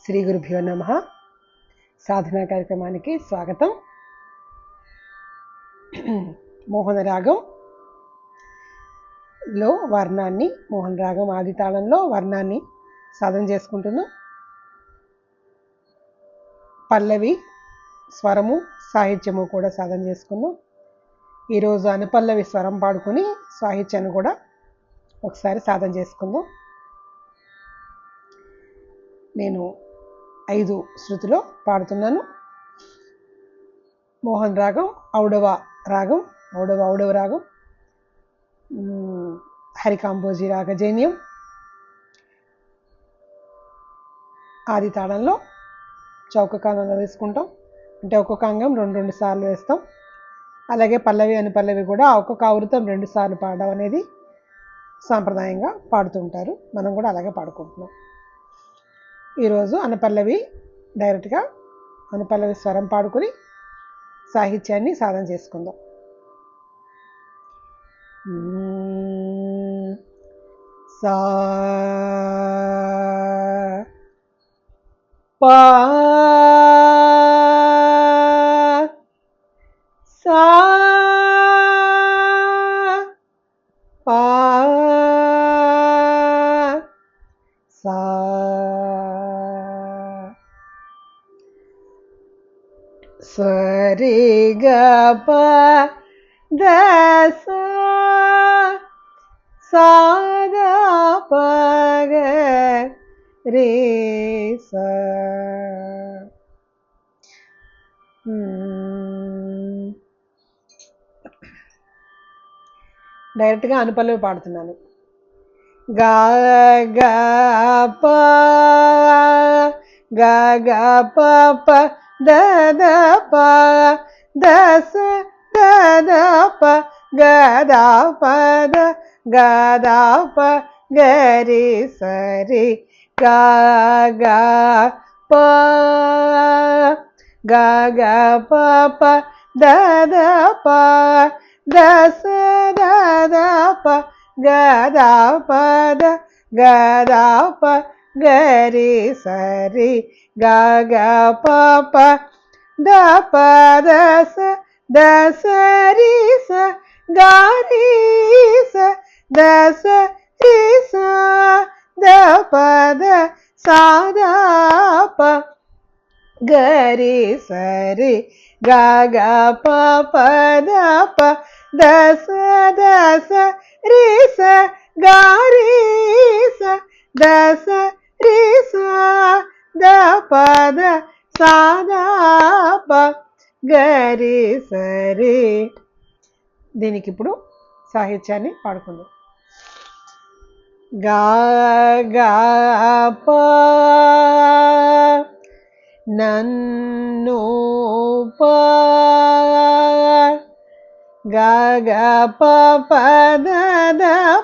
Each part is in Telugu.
శ్రీ గురుభ్యో నమః. సాధనా కార్యక్రమానికి స్వాగతం. మోహన రాగంలో వర్ణాన్ని, మోహన రాగం ఆది తాళంలో వర్ణాన్ని సాధన చేసుకుంటున్నాం. పల్లవి, స్వరము, సాహిత్యము కూడా సాధన చేసుకున్నాం. ఈరోజు అనుపల్లవి స్వరం పాడుకొని సాహిత్యాన్ని కూడా ఒకసారి సాధన చేసుకుందాం. నేను 5 శృతిలో పాడుతున్నాను. మోహన్ రాగం ఔడవ రాగం, ఔడవ రాగం, హరికాంబోజీ రాగజైన్యం ఆది తాళంలో చౌకకాలంలో వేసుకుంటాం. అంటే ఒక్కొక్క అంగం 2 సార్లు వేస్తాం. అలాగే పల్లవి అనుపల్లవి కూడా ఒక్కొక్క ఆవృతం 2 సార్లు పాడడం అనేది సాంప్రదాయంగా పాడుతుంటారు. మనం కూడా అలాగే పాడుకుంటున్నాం. ఈరోజు అనుపల్లవి డైరెక్ట్గా అనుపల్లవి స్వరం పాడుకొని సాహిత్యాన్ని సాధన చేసుకుందాం. సా పా సా పా సా సరి గ ప ద సా సా ద ప గ రే సా. డైరెక్ట్గా అనుపల్లవి పాడుతున్నాను. గా గా ప గా గా ప ప ద ద ప ద స ద ద ప గ ద ప ద గ ద ప గ రి స రి గా గా ప గా గా ప ప ద ద ప ద స ద ద ప గ ద ప ద గ ద ప గ రి స రి గా గా ప ప ద ప ద స ద స రి స గా రి స ద స రి స ద ప ద సా ద ప గ రి స రి గా గా ప ప ద ప ద స రి స గా రి స ద స రి స ద ప ద సా ద ప గ రి స రి. దీనికి ఇప్పుడు సాహిత్యాన్ని పాడుకుందాం. గా గా ప నన్ను ప గా గా ప ప ద ద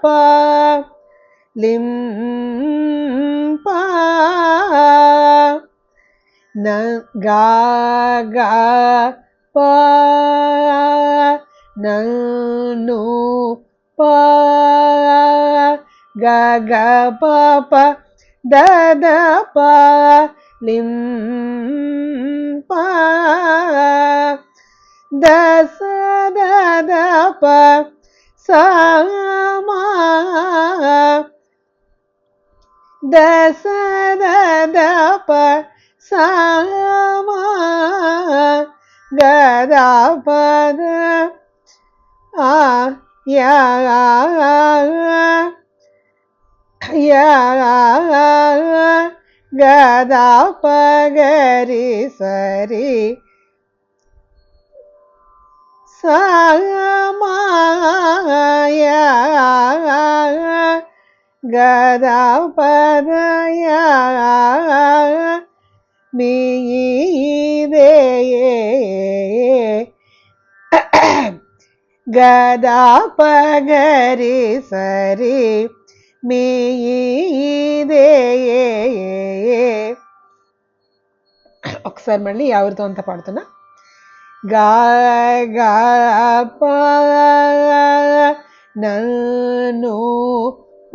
ప లిం ప న గా గా ప నన్ను ప గా గా ప ప ద ద ప లిం ప ద స ద ద ప సా మా ద స ద ద ప సా మా గ ద ప ద ఆ యా యా గ ద ప గ రి స రి సా మా యా గ ద ప ద యా మీ దే గ ద ప గ రి స రి మీ దే. ఒకసారి మళ్ళీ ఎవరితో అంతా పాడుతున్నా. గా గా ప నన్ను ప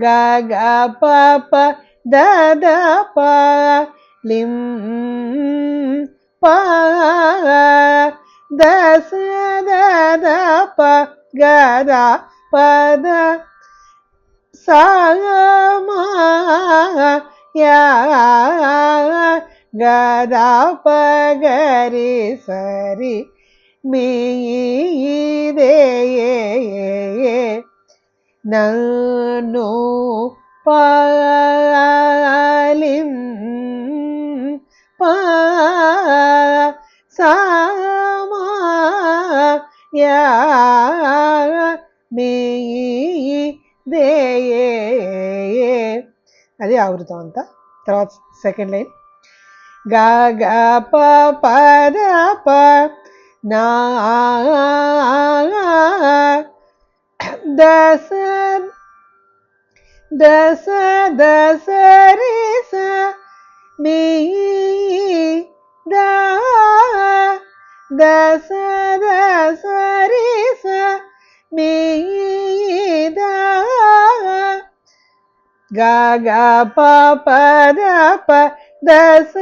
గా గా ప ప దద ప లిం ప దస దద ప గద పద సా మా యా గద ప గరి సరి మీ దే నన్ను పాలిం పా సా మా యా మీ దే అది ఆవృతం అంతా. తర్వాత సెకండ్ లైన్ గ గ ప ప ద ప నా దస దస దస రి స మీ ద దస దస రి స మీ ద గ గ ప ప ద ప దస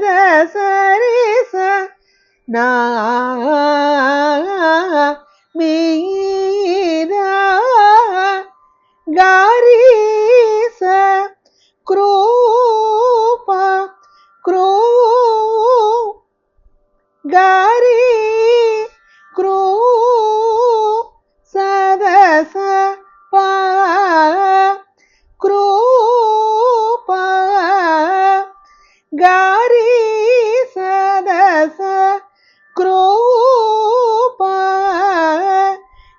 దస రి స నా మీ ద గారి స క్రూప క్రూ గారి క్రూ సదస ప క్రూప గారి సదస క్రూప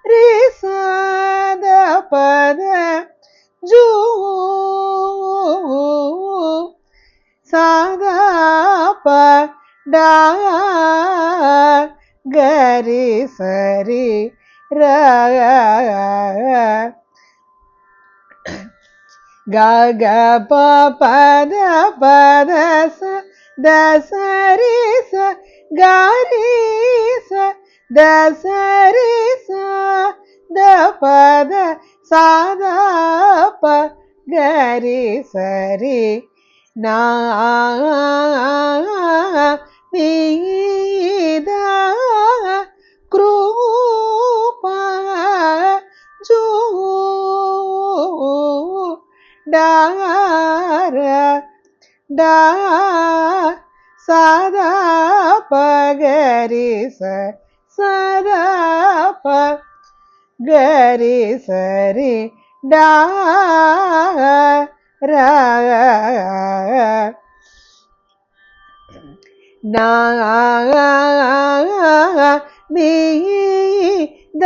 రి సద పద జూ సాదా ప డా గరి సరి ర గ గ ప ప ద ప ద స ద స రి స గ రి స ద స రి స ద ప ద సా ద ప గ రి స రి నా మీ ద కృప జూ డార డా సదా ప గరి స సదా ప గరి సరి డా రా నా మీ ద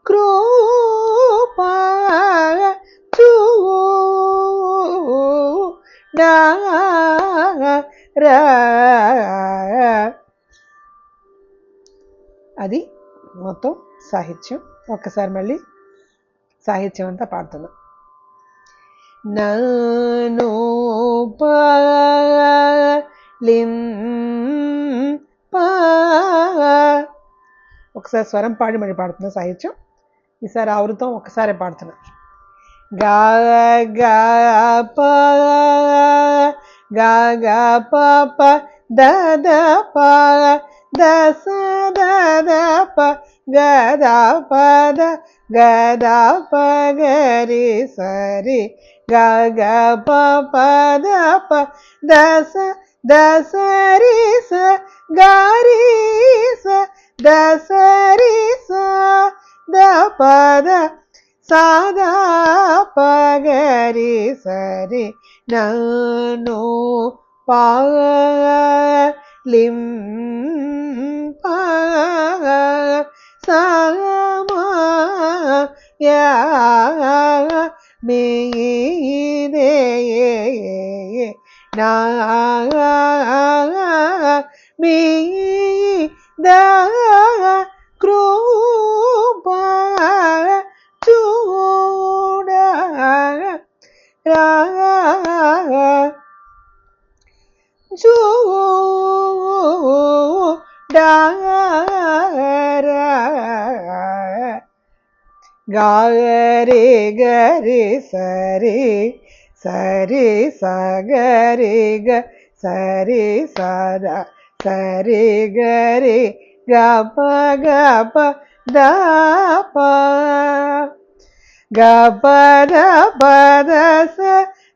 కృప చూ డా రా అది మొత్తం సాహిత్యం. ఒక్కసారి మళ్ళీ సాహిత్యం అంతా పాడుతున్నా. నన్ను పాలిం పా ఒకసారి స్వరం పాడి మళ్ళీ పాడుతున్నా సాహిత్యం. ఈసారి ఆవృతం ఒక్కసారి పాడుతున్నా. గా గా ప గా గా ప ప ద ద ప ద స ద ద ప గ ద ప ద గ ద ప గ రి స రి గ గ ప ప ద ప ద స రి స గ రి స ద స రి స ద ప ద సా ద ప గ రి స రి నన్ను పాలిం పా సా మా యా మీ దే నా మీ ద కృప చూడ రా గరి గరి సరి సరి సగరి గ సరి సద సరి గరి గప గప దప గప దప దస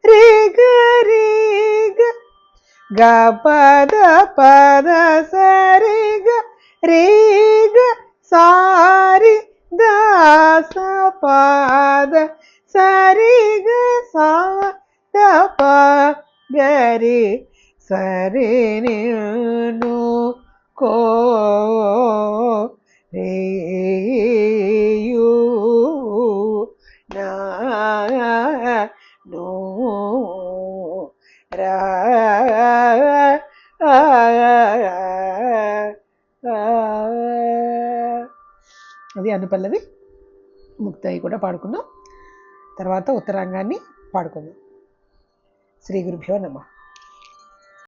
రి గరి గ గప దప దస రి గ రి గ సారి దస పద సరి గ సా దప గరి సరి నిను కో రేయు నా నో రా అది అనుపల్లవి. ముక్తాయి కూడా పాడుకుందాం. తర్వాత ఉత్తరాంగాన్ని పాడుకుందాం. శ్రీ గురుభ్యో నమః.